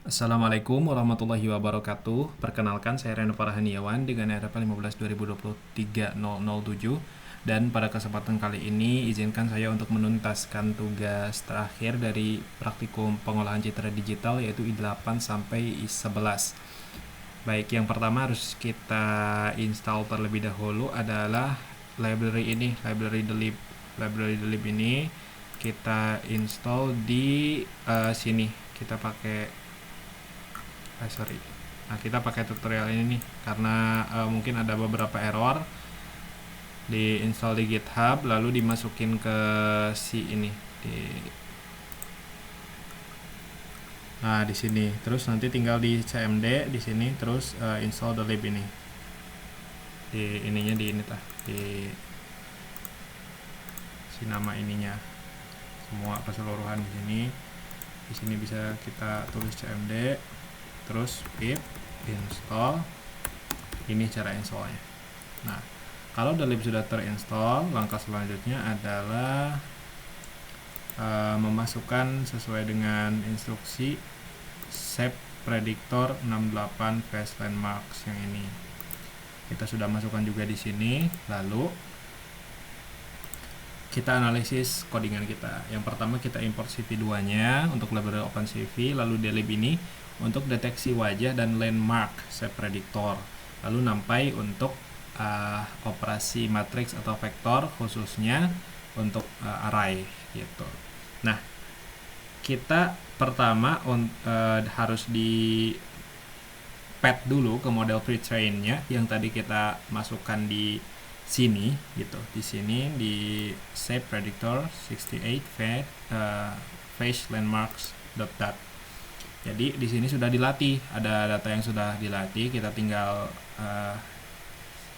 Assalamualaikum warahmatullahi wabarakatuh. Perkenalkan, saya Reno Farhaniawan dengan RP 15/2023/007. Dan pada kesempatan kali ini, izinkan saya untuk menuntaskan tugas terakhir dari praktikum pengolahan citra digital, yaitu I8 sampai I11. Baik, yang pertama harus kita install terlebih dahulu adalah library ini, library delib. Library delib ini kita install di sini. Kita pakai kita pakai tutorial ini nih karena mungkin ada beberapa error. Di install di GitHub, lalu dimasukin ke ini di sini. Terus nanti tinggal di cmd di sini, terus install the lib ini. Di ininya di nama ininya semua keseluruhan di sini. Di sini bisa kita tulis cmd, terus pip install. Ini cara installnya. Nah, kalau the lib sudah terinstall, langkah selanjutnya adalah memasukkan sesuai dengan instruksi shape predictor 68 face landmarks yang ini. Kita sudah masukkan juga di sini. Lalu kita analisis codingan kita. Yang pertama kita import CV2-nya untuk library OpenCV, lalu the lib ini untuk deteksi wajah dan landmark shape predictor. Lalu NumPy untuk operasi matriks atau vektor, khususnya untuk array gitu. Nah, kita pertama harus di pad dulu ke model pre-train-nya yang tadi kita masukkan di sini gitu. Di sini di shape predictor 68 face landmarks dot. Jadi di sini sudah dilatih, ada data yang sudah dilatih, kita tinggal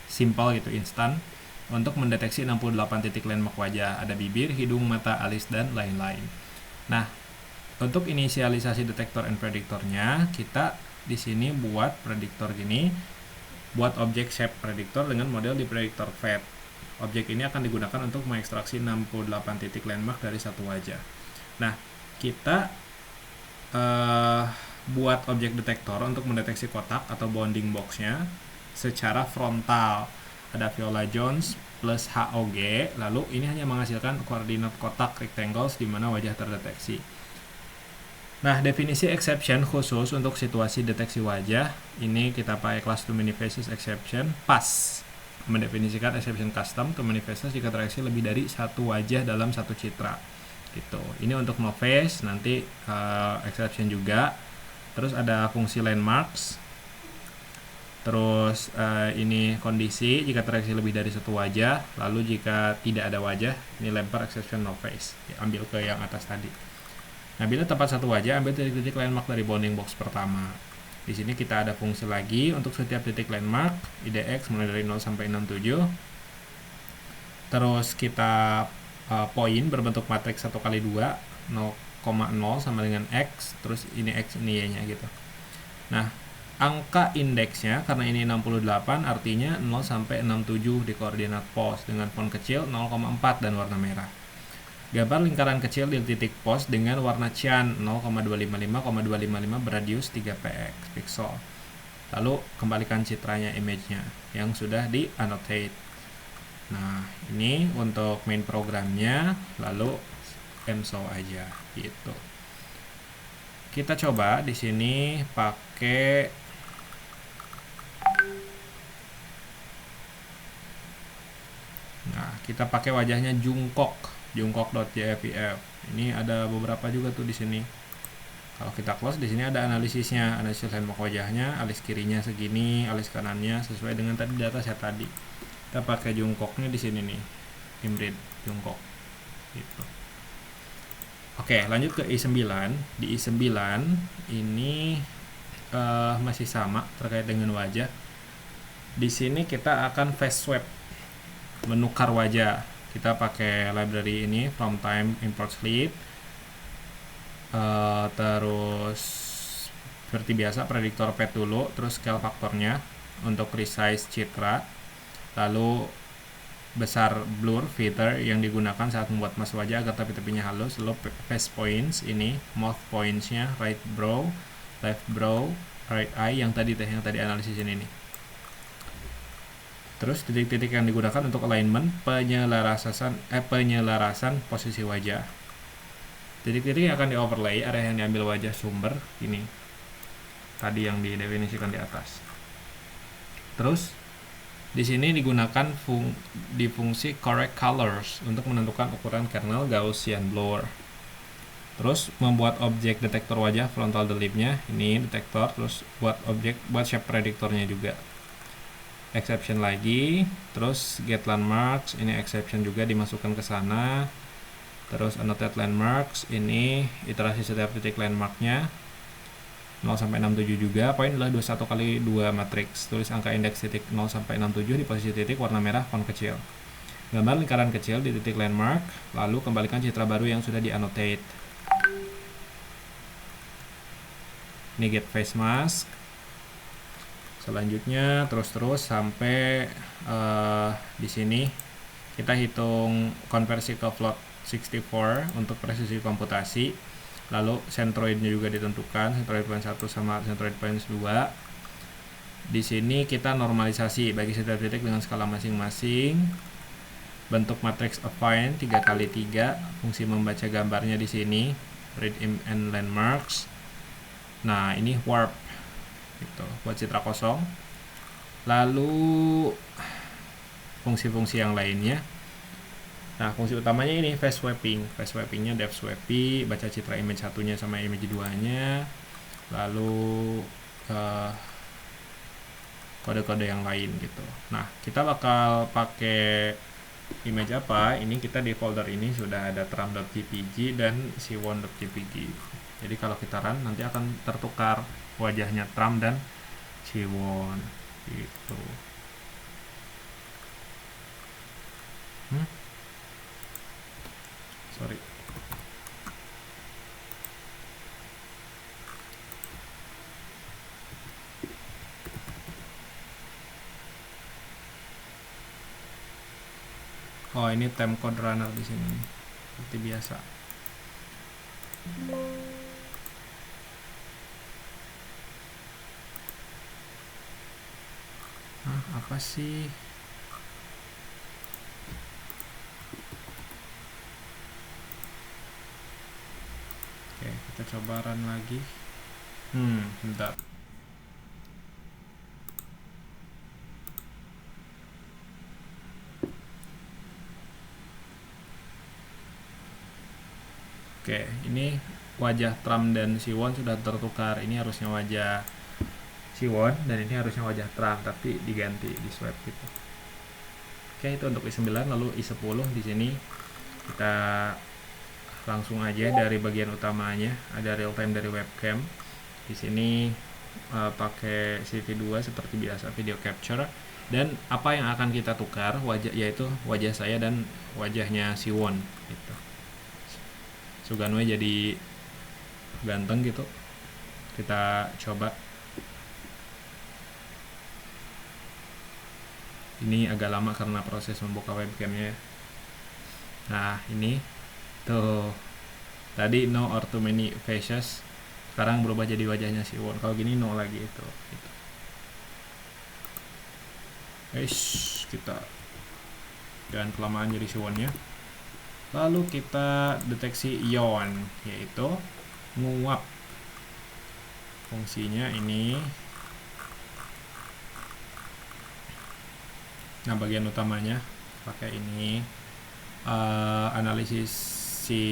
simple gitu, instan untuk mendeteksi 68 titik landmark wajah, ada bibir, hidung, mata, alis, dan lain-lain. Nah, untuk inisialisasi detektor and prediktornya, kita di sini buat prediktor gini, buat objek shape prediktor dengan model di prediktor fat. Objek ini akan digunakan untuk mengekstraksi 68 titik landmark dari satu wajah. Nah, kita buat objek detektor untuk mendeteksi kotak atau bounding box-nya secara frontal. Ada Viola Jones plus HOG, lalu ini hanya menghasilkan koordinat kotak rectangles di mana wajah terdeteksi. Nah, definisi exception khusus untuk situasi deteksi wajah, ini kita pakai class too many faces exception, pas mendefinisikan exception custom too many faces jika terdeteksi lebih dari satu wajah dalam satu citra. Gitu. Ini untuk no face, nanti exception juga. Terus ada fungsi landmarks. Terus ini kondisi jika terdeteksi lebih dari satu wajah, lalu jika tidak ada wajah, ini lempar exception no face. Ambil ke yang atas tadi. Nah, bila tepat satu wajah, ambil titik-titik landmark dari bounding box pertama. Di sini kita ada fungsi lagi untuk setiap titik landmark, IDX mulai dari 0 sampai 67. Terus kita poin berbentuk matriks 1 kali 2, 0,0 sama dengan X, terus ini X, ini Y-nya gitu. Nah, angka indeksnya karena ini 68, artinya 0 sampai 67 di koordinat pos dengan font kecil 0,4 dan warna merah. Gambar lingkaran kecil di titik pos dengan warna cyan 0,255,255 beradius 3 pixel. Lalu kembalikan citranya, image-nya yang sudah di annotate. Nah, ini untuk main programnya, lalu mshow aja gitu. Kita coba di sini pakai kita pakai wajahnya jungkok.jpf. Ini ada beberapa juga tuh di sini. Kalau kita close, di sini ada analisisnya, analisis landmark wajahnya, alis kirinya segini, alis kanannya sesuai dengan tadi data saya tadi. Kita pakai jungkoknya di sini nih, hybrid jungkok gitu. Oke, lanjut ke I9. Di I9 ini masih sama terkait dengan wajah. Di sini kita akan face swap, menukar wajah. Kita pakai library ini, from time import slip. Terus seperti biasa prediktor pad dulu, terus scale faktornya untuk resize citra, lalu besar blur filter yang digunakan saat membuat mask wajah agar tepi-tepinya halus, lalu face points ini, mouth points nya, right brow, left brow, right eye yang tadi analisis ini nih. Terus titik-titik yang digunakan untuk alignment penyelarasan posisi wajah. Titik-titik yang akan di overlay area yang diambil wajah sumber ini. Tadi yang didefinisikan di atas. Terus di sini digunakan di fungsi correct colors untuk menentukan ukuran kernel Gaussian blur. Terus membuat objek detektor wajah frontal delete-nya, ini detektor, terus buat shape predictornya juga. Exception lagi, terus get landmarks, ini exception juga dimasukkan ke sana. Terus annotate landmarks, ini iterasi setiap titik landmarknya 0 sampai 67 juga. Poin adalah 21 kali 2 matriks. Tulis angka indeks titik 0 sampai 67 di posisi titik warna merah font kecil. Gambar lingkaran kecil di titik landmark, lalu kembalikan citra baru yang sudah di-annotate. Ini get face mask. Selanjutnya terus sampai di sini kita hitung konversi ke float 64 untuk presisi komputasi. Lalu centroidnya juga ditentukan, centroid point 1 sama centroid point 2. Di sini kita normalisasi bagi setiap titik dengan skala masing-masing. Bentuk matriks affine 3x3, fungsi membaca gambarnya di sini, read and landmarks. Nah, ini warp gitu, buat citra kosong. Lalu fungsi-fungsi yang lainnya. Nah, fungsi utamanya ini face swapping. Face swappingnya depth swapping, baca citra image satunya sama image 2-nya. Lalu kode-kode yang lain gitu. Nah, kita bakal pakai image apa? Ini kita di folder ini sudah ada tram.jpg dan siwon.jpg. Jadi kalau kita run nanti akan tertukar wajahnya Tram dan Siwon gitu. Sorry. Oh, ini timecode runner di sini. Seperti biasa. Apa sih? Oke, kita coba run lagi. Bentar. Oke, ini wajah Tram dan Siwon sudah tertukar. Ini harusnya wajah Siwon dan ini harusnya wajah Tram, tapi diganti di swipe gitu. Oke, itu untuk i9. Lalu i10 di sini kita langsung aja dari bagian utamanya, ada real time dari webcam. Di sini pakai CV2 seperti biasa, video capture. Dan apa yang akan kita tukar yaitu wajah saya dan wajahnya Siwon gitu. Suganwe jadi ganteng gitu. Kita coba. Ini agak lama karena proses membuka webcamnya. Nah, ini tuh tadi no or too many faces, sekarang berubah jadi wajahnya Siwon. Kalau gini no lagi itu gitu. Kita jangan kelamaan jadi Siwonnya. Lalu kita deteksi ion, yaitu nguap. Fungsinya ini. Nah, bagian utamanya pakai ini. Analisis si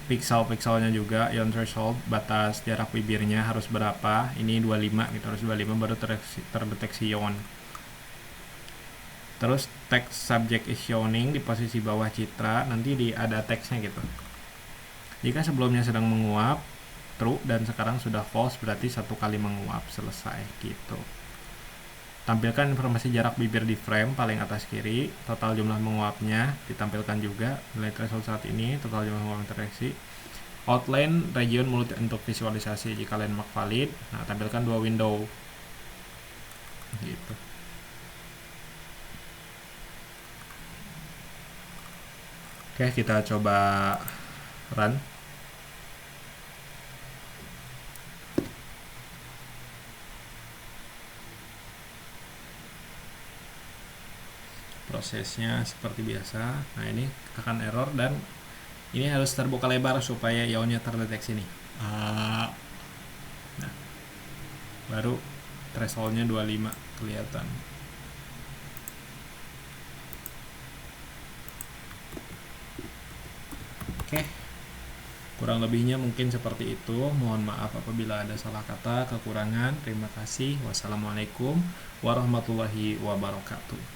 pixel-pixelnya juga, ion threshold, batas jarak bibirnya harus berapa. Ini 25 gitu, harus 25 baru terdeteksi ion. Terus text subject is showing di posisi bawah citra, nanti ada teksnya gitu. Jika sebelumnya sedang menguap, true, dan sekarang sudah false, berarti 1 kali menguap, selesai gitu. Tampilkan informasi jarak bibir di frame paling atas kiri, total jumlah menguapnya ditampilkan juga, nilai threshold saat ini, total jumlah menguap terdeteksi. Outline region mulut untuk visualisasi jika landmark valid. Nah, tampilkan 2 window gitu. Oke, kita coba run. prosesnya seperti biasa. Nah, ini akan error dan ini harus terbuka lebar supaya IO-nya terdeteksi nih. Nah, baru thresholdnya 25 kelihatan. Oke, kurang lebihnya mungkin seperti itu. Mohon maaf apabila ada salah kata, kekurangan. Terima kasih. Wassalamualaikum warahmatullahi wabarakatuh.